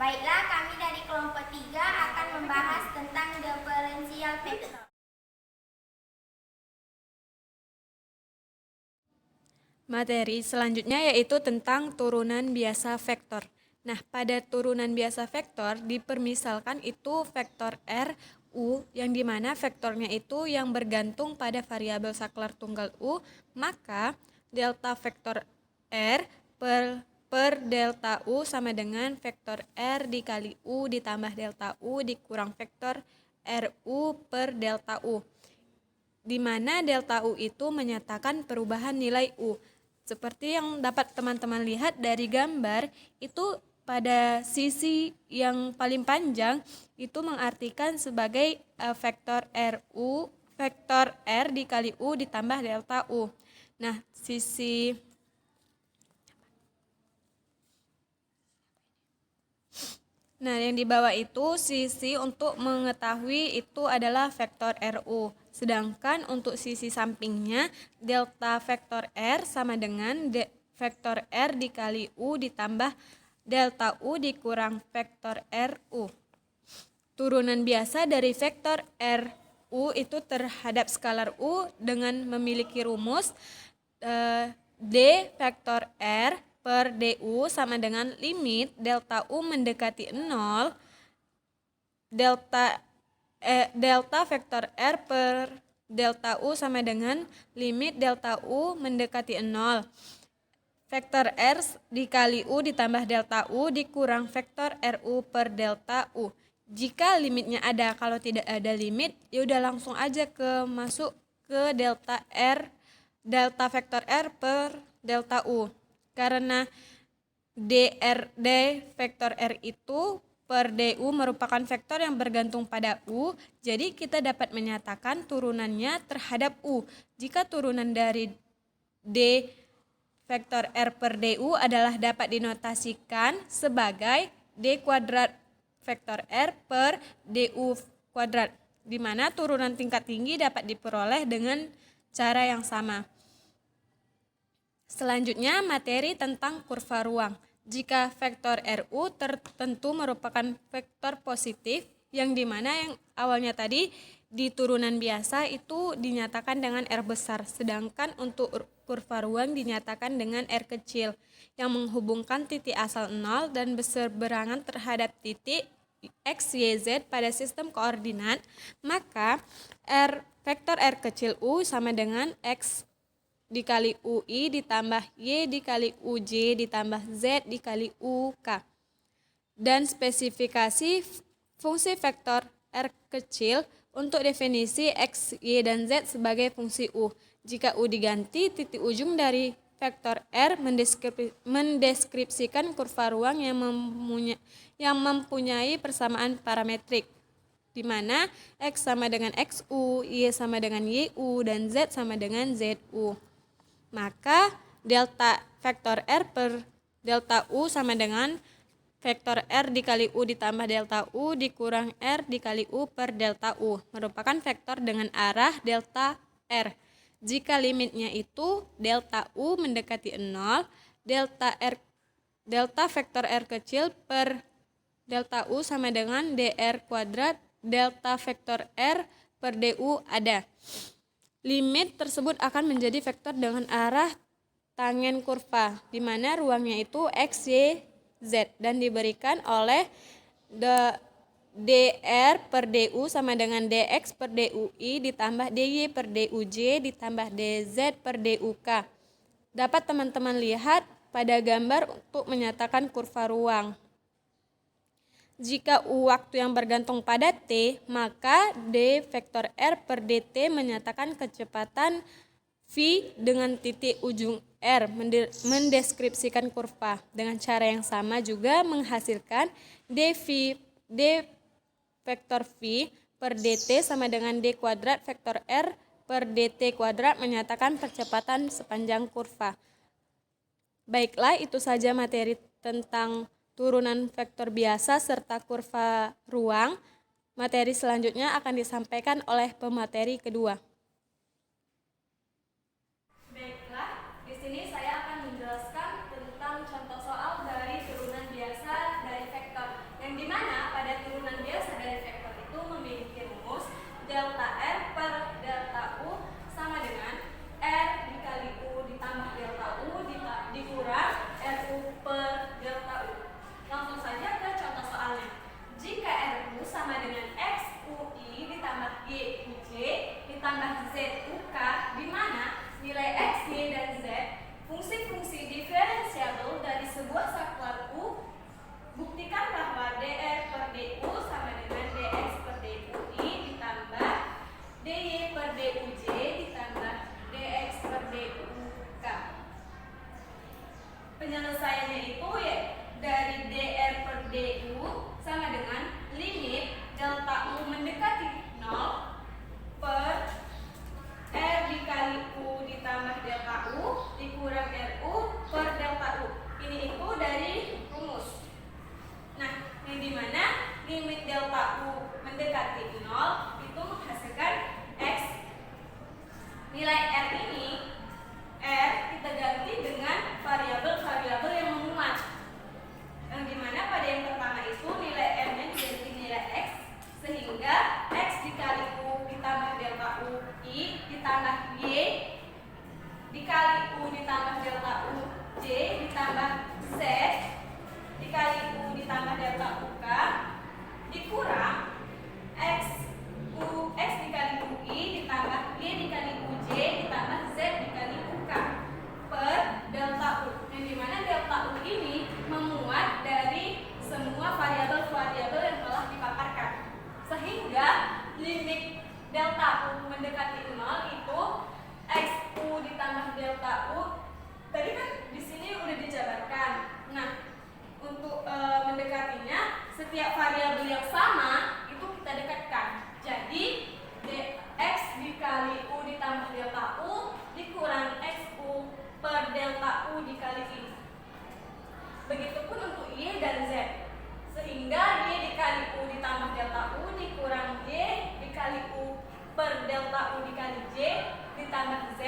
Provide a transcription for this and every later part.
Baiklah, kami dari kelompok 3 akan membahas tentang diferensial vektor. Materi selanjutnya yaitu tentang turunan biasa vektor. Nah, pada turunan biasa vektor dipermisalkan itu vektor R, U, yang dimana vektornya itu yang bergantung pada variabel saklar tunggal U, maka delta vektor R per delta U sama dengan vektor R dikali U ditambah delta U dikurang vektor RU per delta U, di mana delta U itu menyatakan perubahan nilai U. Seperti yang dapat teman-teman lihat dari gambar, itu pada sisi yang paling panjang itu mengartikan sebagai vektor RU, vektor R dikali U ditambah delta U. Nah, yang di bawah itu sisi untuk mengetahui itu adalah vektor RU. Sedangkan untuk sisi sampingnya, delta vektor R sama dengan vektor R dikali U ditambah delta U dikurang vektor RU. Turunan biasa dari vektor RU itu terhadap skalar U dengan memiliki rumus D vektor R per DU sama dengan limit delta U mendekati 0, delta vektor R per delta U sama dengan limit delta U mendekati 0. Vektor R dikali U ditambah delta U dikurang vektor RU per delta U. Jika limitnya ada, kalau tidak ada limit, ya udah langsung aja masuk ke delta vektor R per delta U. Karena D vektor R itu per DU merupakan vektor yang bergantung pada U, jadi kita dapat menyatakan turunannya terhadap U. Jika turunan dari D vektor R per DU adalah dapat dinotasikan sebagai D kuadrat vektor R per DU kuadrat, di mana turunan tingkat tinggi dapat diperoleh dengan cara yang sama. Selanjutnya, materi tentang kurva ruang. Jika vektor RU tertentu merupakan vektor positif, yang dimana yang awalnya tadi di turunan biasa itu dinyatakan dengan R besar, sedangkan untuk kurva ruang dinyatakan dengan R kecil, yang menghubungkan titik asal 0 dan berseberangan terhadap titik X, Y, Z pada sistem koordinat, maka vektor R kecil U sama dengan X dikali UI ditambah Y dikali UJ ditambah Z dikali UK. Dan spesifikasi fungsi vektor R kecil untuk definisi X, Y, dan Z sebagai fungsi U. Jika U diganti, titik ujung dari vektor R mendeskripsikan kurva ruang yang mempunyai persamaan parametrik, di mana X sama dengan XU, Y sama dengan YU, dan Z sama dengan ZU. Maka delta vektor R per delta U sama dengan vektor R dikali U ditambah delta U dikurang R dikali U per delta U, merupakan vektor dengan arah delta R. Jika limitnya itu delta U mendekati 0, delta vektor R kecil per delta U sama dengan dr kuadrat delta vektor R per DU ada. Limit tersebut akan menjadi vektor dengan arah tangen kurva, di mana ruangnya itu X, Y, Z, dan diberikan oleh dr per DU sama dengan dx per DUI ditambah dy per DUJ ditambah dz per DUK. Dapat teman-teman lihat pada gambar untuk menyatakan kurva ruang. Jika U waktu yang bergantung pada T, maka D vektor R per DT menyatakan kecepatan V dengan titik ujung R, mendeskripsikan kurva. Dengan cara yang sama juga menghasilkan D vektor V per DT sama dengan D kuadrat vektor R per DT kuadrat menyatakan percepatan sepanjang kurva. Baiklah, itu saja materi tentang turunan vektor biasa serta kurva ruang. Materi selanjutnya akan disampaikan oleh pemateri kedua. Baiklah, di sini saya akan menjelaskan tentang contoh soal dari turunan biasa dari vektor. limit delta U mendekati 0 itu menghasilkan X. Nilai R ini, R kita ganti dengan variabel-variabel yang memuat, yang dimana pada yang pertama itu nilai R-nya diganti nilai X, sehingga X dikali U ditambah delta U I ditambah Y dikali U ditambah delta U J ditambah Z dikali U ditambah delta UK dikurang X dikali UI ditambah Y dikali UJ ditambah Z dikali UK per delta U, yang dimana delta U ini memuat dari semua variabel-variabel yang telah dipaparkan, sehingga limit delta U mendekati 0 itu XU ditambah delta U. Tadi kan di sini udah dijabarkan. Nah, untuk mendekatinya setiap variabel yang sama itu kita dekatkan. Jadi X dikali U ditambah delta U dikurang XU per delta U dikali I. Begitupun untuk Y dan Z, sehingga Y dikali U ditambah delta U dikurang Y dikali U per delta U dikali J ditambah Z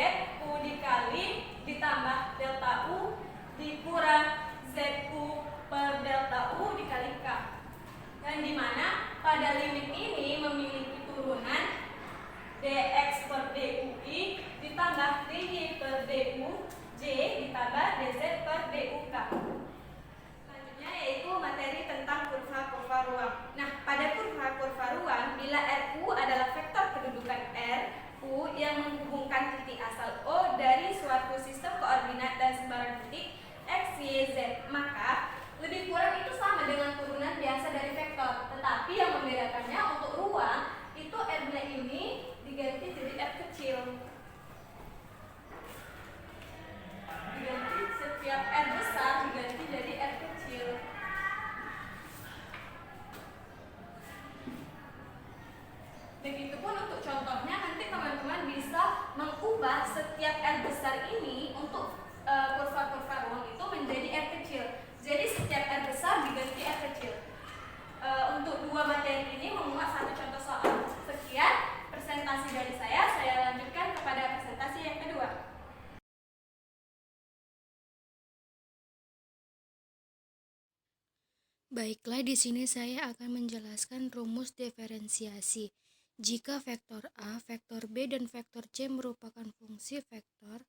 U dikali ditambah delta U dikurang ZU per delta U dikali K, yang dimana pada limit ini memiliki turunan dx per dui ditambah dy per du j ditambah dz per duk. Selanjutnya yaitu materi tentang kurva-kurva ruang. Nah, pada kurva-kurva ruang, bila RU adalah vektor kedudukan RU yang menghubungkan titik asal O dari suatu sistem koordinat dan sembarang titik X, Y, Z, maka lebih kurang itu sama dengan turunan biasa dari vektor. Tetapi yang membedakannya untuk ruang itu R-nya ini diganti jadi R kecil. Diganti setiap R besar diganti jadi R kecil. Begitupun untuk contohnya, nanti teman-teman bisa mengubah setiap R besar ini untuk kurva-kurva ruang itu menjadi R kecil. Jadi setiap R besar diganti R kecil. Untuk dua materi ini memuat satu contoh soal. Sekian presentasi dari saya lanjutkan kepada presentasi yang kedua. Baiklah, di sini saya akan menjelaskan rumus diferensiasi. Jika vektor A, vektor B, dan vektor C merupakan fungsi vektor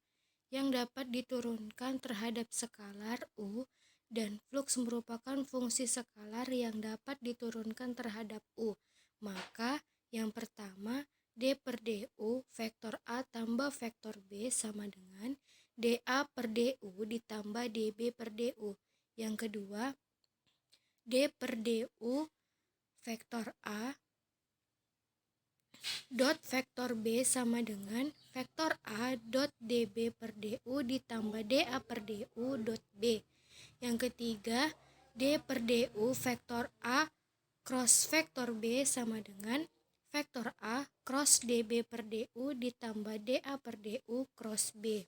yang dapat diturunkan terhadap skalar U, dan fluks merupakan fungsi skalar yang dapat diturunkan terhadap U, maka yang pertama, D per DU vektor A tambah vektor B sama dengan DA per DU ditambah DB per DU. Yang kedua, D per DU vektor A dot vektor B sama dengan vektor A dot DB per DU ditambah DA per DU dot B. Yang ketiga, D per DU vektor A cross vektor B sama dengan vektor A cross DB per DU ditambah DA per DU cross B.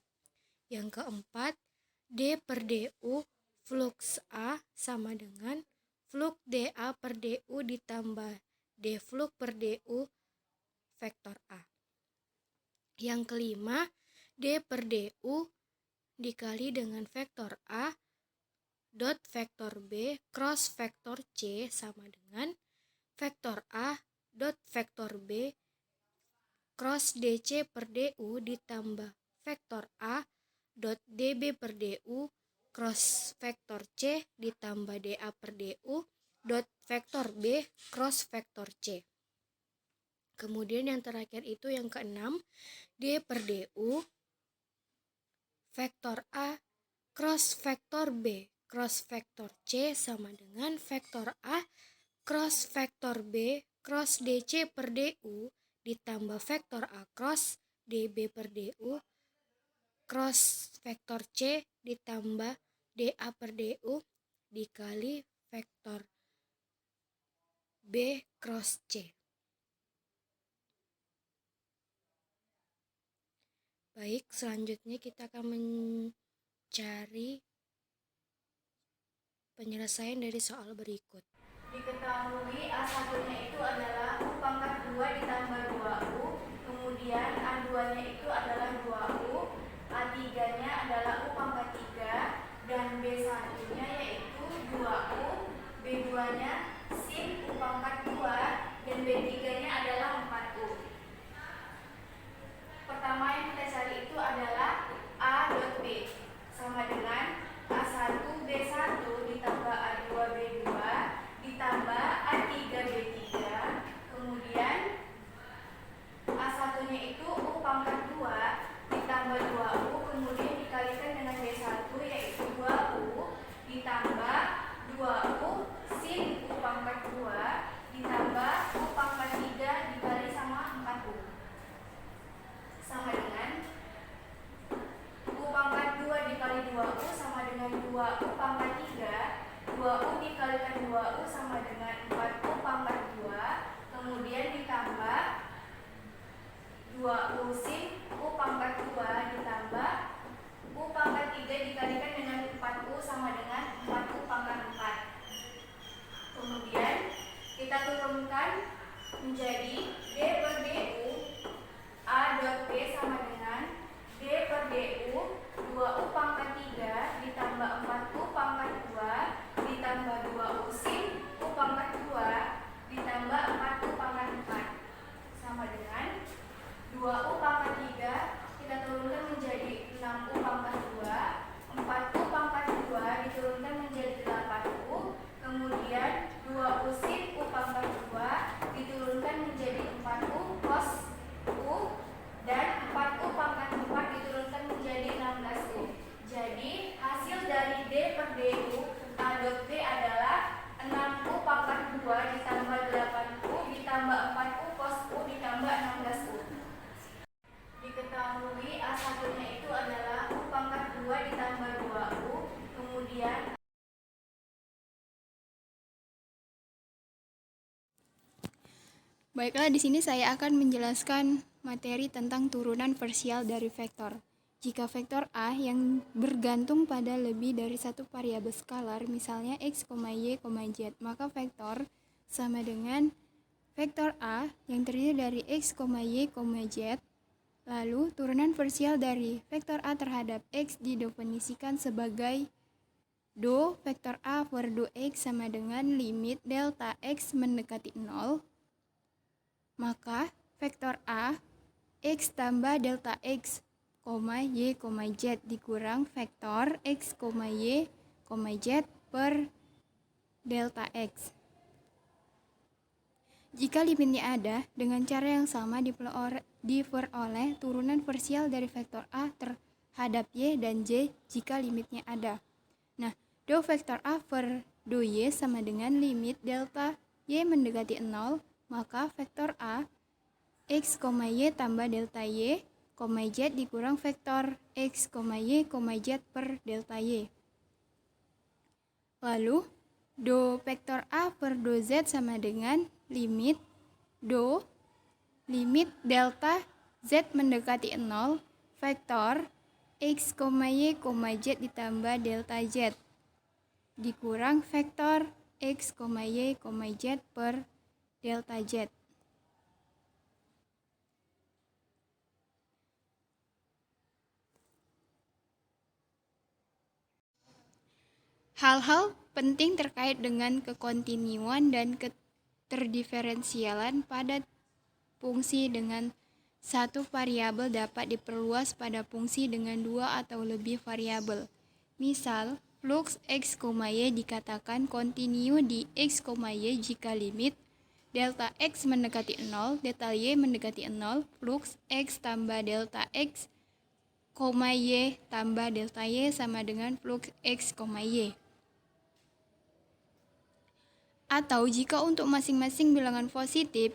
Yang keempat, D per DU flux A sama dengan flux DA per DU ditambah D flux per DU vektor A. Yang kelima, D per DU dikali dengan vektor A dot vektor B cross vektor C sama dengan vektor A dot vektor B cross DC per DU ditambah vektor A dot DB per DU cross vektor C ditambah DA per DU dot vektor B cross vektor C. Kemudian yang terakhir itu yang keenam, D per DU vektor A cross vektor B cross vektor C sama dengan vektor A cross vektor B cross DC per DU ditambah vektor A cross DB per DU cross vektor C ditambah DA per DU dikali vektor B cross C. Baik, selanjutnya kita akan mencari penyelesaian dari soal berikut. Diketahui Baiklah, di sini saya akan menjelaskan materi tentang turunan parsial dari vektor. Jika vektor A yang bergantung pada lebih dari satu variabel skalar, misalnya x, y, z, maka vektor sama dengan vektor A yang terdiri dari x, y, z. Lalu, turunan parsial dari vektor A terhadap x didefinisikan sebagai do vektor A per do x sama dengan limit delta x mendekati 0. Maka vektor A x tambah delta x, y, z dikurang vektor x, y, z per delta x. Jika limitnya ada, dengan cara yang sama diperoleh turunan parsial dari vektor A terhadap y dan z jika limitnya ada. Nah, do vektor A per do y sama dengan limit delta y mendekati 0, maka vektor A x, y tambah delta y, z dikurang vektor x, y, z per delta y. Lalu, do vektor A per do z sama dengan limit delta z mendekati 0, vektor x, y, z ditambah delta z dikurang vektor x, y, z per delta z. Hal-hal penting terkait dengan kekontinuan dan keterdiferensialan pada fungsi dengan satu variabel dapat diperluas pada fungsi dengan dua atau lebih variabel. Misal, flux x, y dikatakan kontinu di x, y jika limit delta x mendekati 0, delta y mendekati 0, flux x tambah delta x, y tambah delta y sama dengan flux x, y. Atau jika untuk masing-masing bilangan positif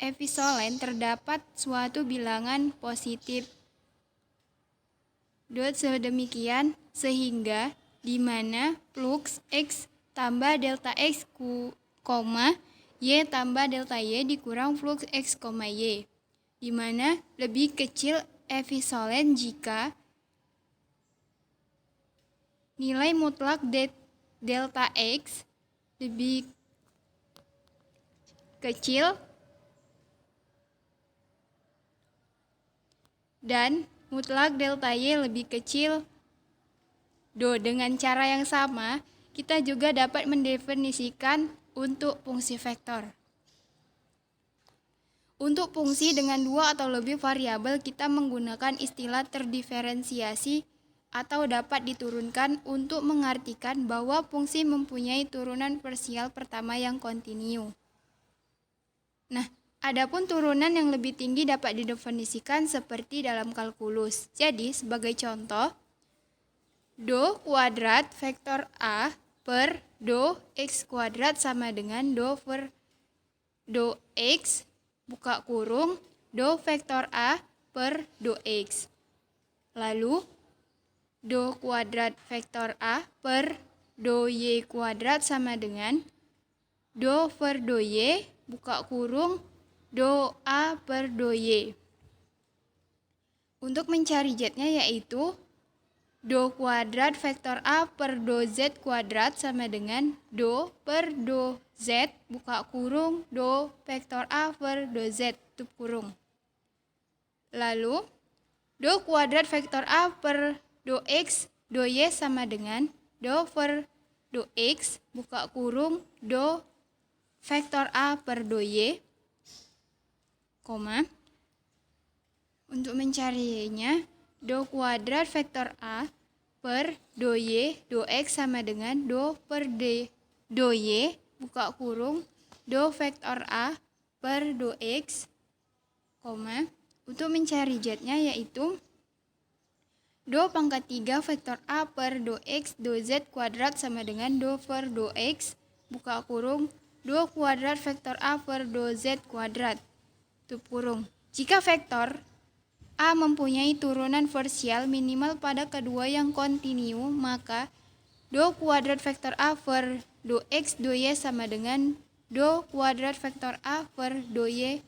episolen terdapat suatu bilangan positif sedemikian sehingga di mana flux x tambah delta x, y tambah delta y dikurang flux x, y, di mana lebih kecil episolen jika nilai mutlak delta x lebih kecil dan mutlak delta y lebih kecil do. Dengan cara yang sama, kita juga dapat mendefinisikan untuk fungsi vektor. Untuk fungsi dengan dua atau lebih variabel, kita menggunakan istilah terdiferensiasi atau dapat diturunkan untuk mengartikan bahwa fungsi mempunyai turunan parsial pertama yang kontinu. Nah, adapun turunan yang lebih tinggi dapat didefinisikan seperti dalam kalkulus. Jadi, sebagai contoh, do kuadrat vektor A per do x kuadrat sama dengan do per do x, buka kurung, do vektor A per do x. Lalu, do kuadrat vektor A per do y kuadrat sama dengan do per do y, buka kurung, do A per do y. Untuk mencari z-nya yaitu do kuadrat vektor A per do z kuadrat sama dengan do per do z, buka kurung, do vektor A per do z, tutup kurung. Lalu, do kuadrat vektor A per do x, do y sama dengan do per do x, buka kurung, do vektor A per do y, koma. Untuk mencarinya, do kuadrat vektor A per do y, do x sama dengan do per do y, buka kurung, do vektor A per do x, koma. Untuk mencari z-nya yaitu do pangkat 3 vektor A per do x, do z kuadrat sama dengan do per do x, buka kurung, do kuadrat vektor A per do z kuadrat, tutup kurung. Jika vektor A mempunyai turunan parsial minimal pada kedua yang kontinu, maka do kuadrat vektor A per do x, do y sama dengan do kuadrat vektor A per do Y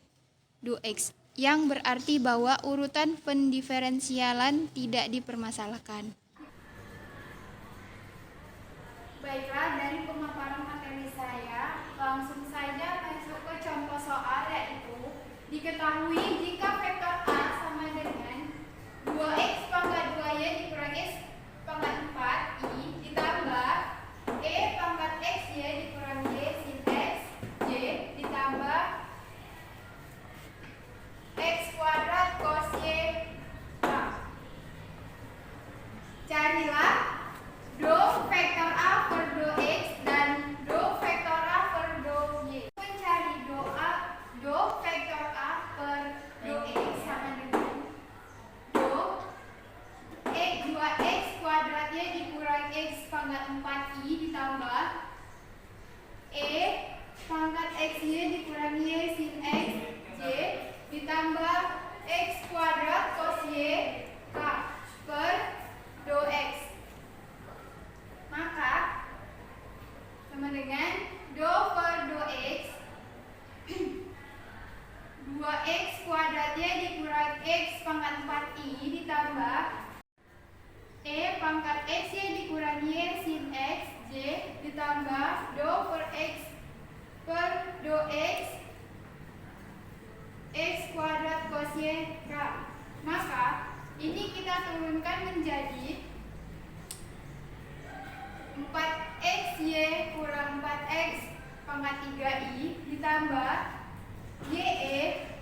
do X, yang berarti bahwa urutan pendiferensialan tidak dipermasalahkan. Baiklah, dari pemaparan materi saya, langsung saja masuk ke contoh soal, yaitu diketahui jika vektor A sama dengan 2x pangkat 2y dikurang x pangkat 4i ditambah e pangkat xy dikurang y sin x y ditambah x kuadrat cos y k. Carilah do vektor A per do x dan do vektor A per do y. Mencari do vektor A per do x sama dengan do x 2x kuadrat y dikurang x pangkat 4i ditambah e pangkat xy dikurang y sin x y ditambah x kuadrat cos y k per do x. Maka sama dengan do per do x 2x kuadrat y dikurang x pangkat 4i ditambah e pangkat xy dikurang y sin x y ditambah do per x per do x x kuadrat cos y k. Maka ini kita turunkan menjadi 4xy kurang 4x pangkat 3i ditambah ye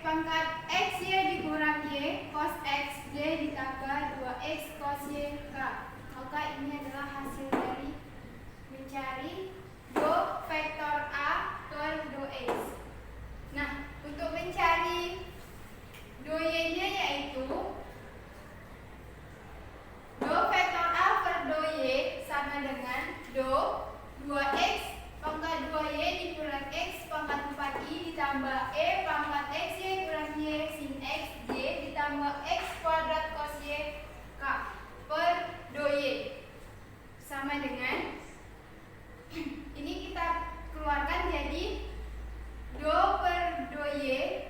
pangkat xy dikurang y cos x y ditambah 2x cos y k. Maka ini adalah hasil dari mencari do vektor A per do x. Nah, untuk mencari do y-nya yaitu do vektor A per do y sama dengan do 2x pangkat 2y dikurang x pangkat 4i ditambah e pangkat xy kurang y sin x y ditambah x kuadrat cos y k per do y sama dengan ini kita keluarkan jadi do per do y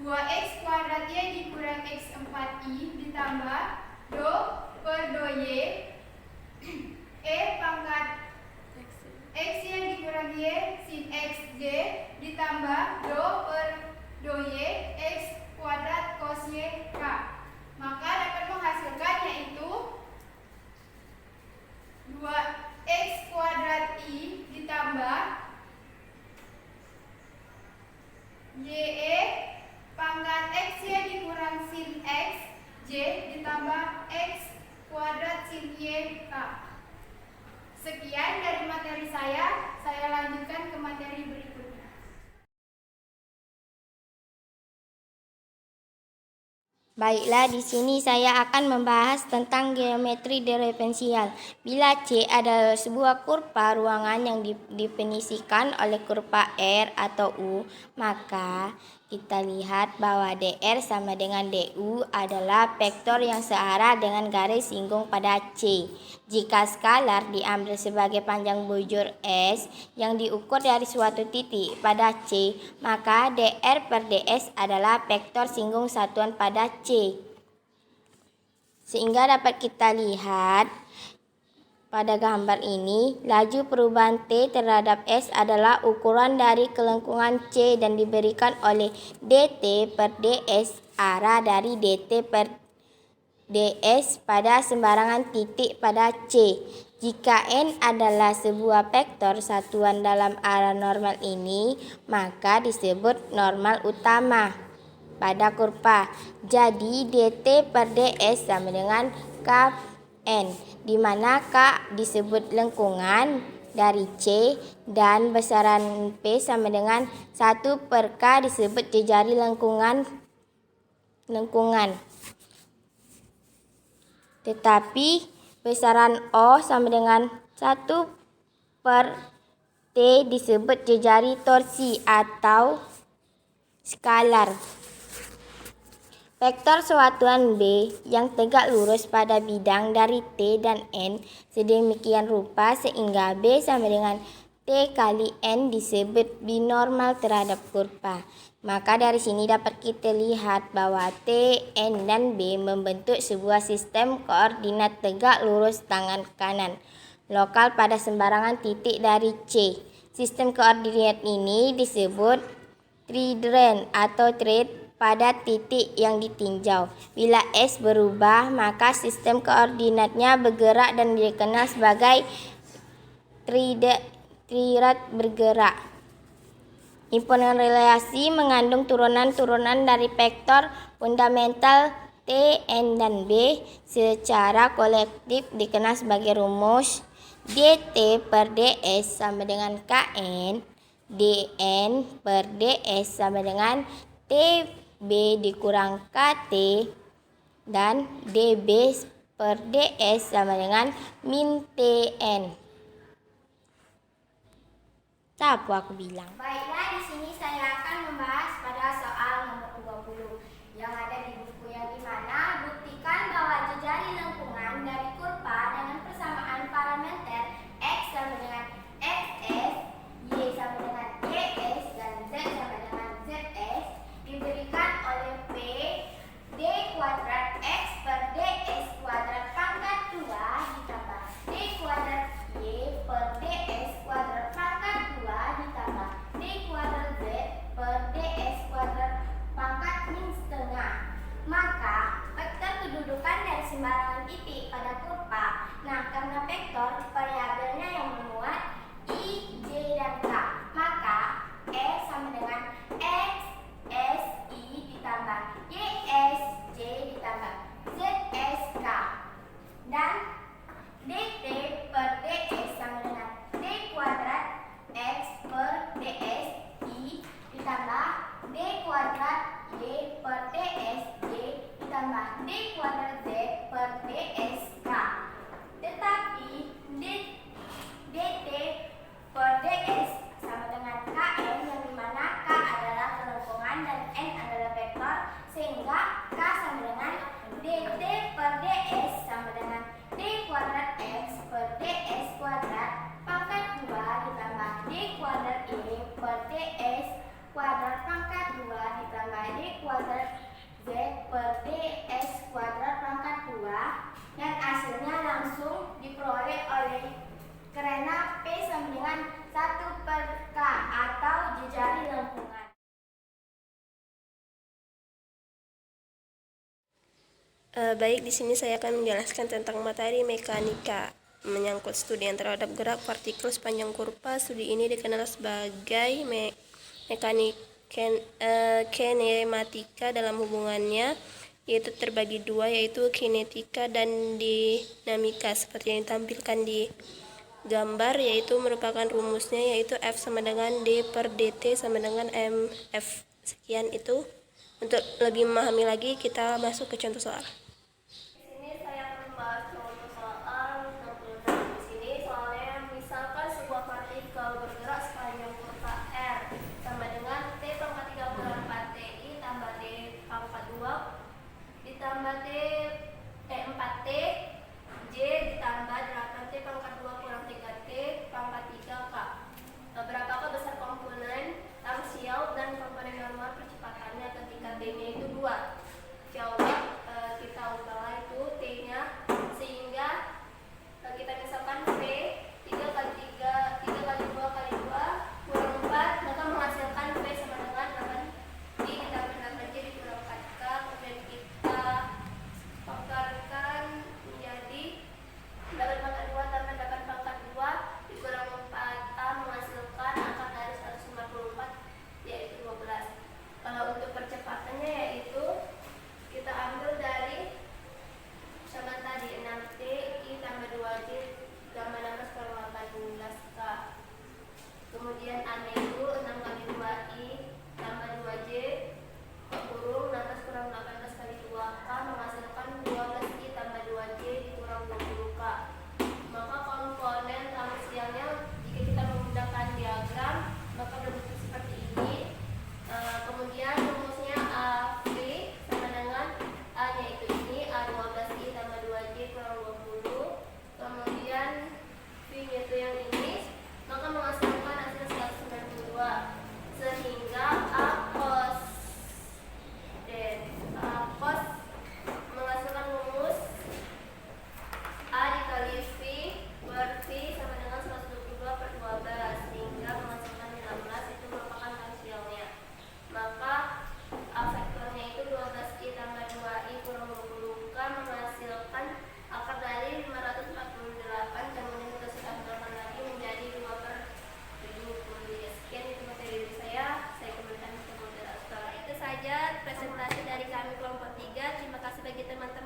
2x kuadrat y dikurang x 4i ditambah do per do y e pangkat xy dikurang y sin x y ditambah do per do y x kuadrat cos y k. Maka dapat menghasilkan yaitu 2x kuadrat i ditambah ye pangkat xy dikurang sin x y ditambah x kuadrat sin y k. Sekian dari materi saya lanjutkan ke materi berikutnya. Baiklah, di sini saya akan membahas tentang geometri diferensial. Bila C adalah sebuah kurva ruangan yang didefinisikan oleh kurva R atau U, maka kita lihat bahwa DR sama dengan DU adalah vektor yang searah dengan garis singgung pada C. Jika skalar diambil sebagai panjang bujur S yang diukur dari suatu titik pada C, maka DR per DS adalah vektor singgung satuan pada C. Sehingga dapat kita lihat pada gambar ini, laju perubahan T terhadap S adalah ukuran dari kelengkungan C dan diberikan oleh dt per ds arah dari dt per ds pada sembarangan titik pada C. Jika N adalah sebuah vektor satuan dalam arah normal ini, maka disebut normal utama pada kurva. Jadi dt per ds sama dengan Kn, di mana K disebut lengkungan dari C dan besaran P sama dengan 1 per K disebut jejari lengkungan. Tetapi besaran O sama dengan 1 per T disebut jejari torsi atau skalar. Vektor satuan B yang tegak lurus pada bidang dari T dan N sedemikian rupa sehingga B sama dengan T kali N disebut binormal terhadap kurva. Maka dari sini dapat kita lihat bahwa T, N, dan B membentuk sebuah sistem koordinat tegak lurus tangan kanan, lokal pada sembarangan titik dari C. Sistem koordinat ini disebut trident atau thread pada titik yang ditinjau. Bila S berubah, maka sistem koordinatnya bergerak dan dikenal sebagai triad bergerak. Himpunan relasi mengandung turunan-turunan dari vektor fundamental T, N, dan B. Secara kolektif dikenal sebagai rumus dt per ds sama dengan Kn, dn per ds sama dengan tb dikurang kt, dan db per ds sama dengan min tn. Apa aku bilang? Baiklah, di sini saya akan membahas pada soal nomor 20 yang ada di buku, yang dimana buktikan bahwa jejari lengkungan dari kurva dengan persamaan parameter x sama dengan xs, y sama dengan ys, dan z sama dengan zs diberikan oleh p d kuadrat x per ds kuadrat pangkat 2 ditambah d kuadrat y per ds kuadrat pangkat 2 ditambah d kuadrat z per ds kuadrat pangkat min setengah. Maka vektor kedudukan dari sembarangan titik pada kurva. Nah, karena vektor variabelnya yang memuat i, j, dan k, maka e sama dengan x, s, i ditambah y, s, j ditambah z, s, k, dan dt per ds sama dengan d kuadrat x per ds i ditambah d kuadrat y per ds j ditambah d kuadrat z per ds k. Tetapi dt per ds sama dengan kn, yang dimana k adalah kelengkungan dan n adalah vektor, sehingga k sama dengan dt per ds sama dengan d kuadrat x per ds kuadrat pangkat 2 ditambah d kuadrat y per ds kuadrat pangkat 2 ditambah d kuadrat z per ds kuadrat pangkat 2, dan hasilnya langsung diperoleh oleh karena P sama dengan 1 per K atau jejari lengkungan. Baik, di sini saya akan menjelaskan tentang materi mekanika menyangkut studi yang terhadap gerak partikel sepanjang kurva. Studi ini dikenal sebagai mekanik kinematika dalam hubungannya, yaitu terbagi dua, yaitu kinetika dan dinamika, seperti yang ditampilkan di gambar, yaitu merupakan rumusnya, yaitu F sama dengan D per dt sama dengan mf. Sekian itu. Untuk lebih memahami lagi, kita masuk ke contoh soal. Di sini saya akan membahas contoh soal 66. Di sini soalnya, misalkan sebuah partikel bergerak sepanjang kurva R sama dengan T pangkat 3 kurang 4TI tambah D pangkat 2 ditambah 4T J ditambah 8T pangkat 2 kurang 3T pangkat 3K. Berapakah besar komponen parsial dan komponen normal percepatannya ketika B-nya itu 2? Jawab, kita teman-teman.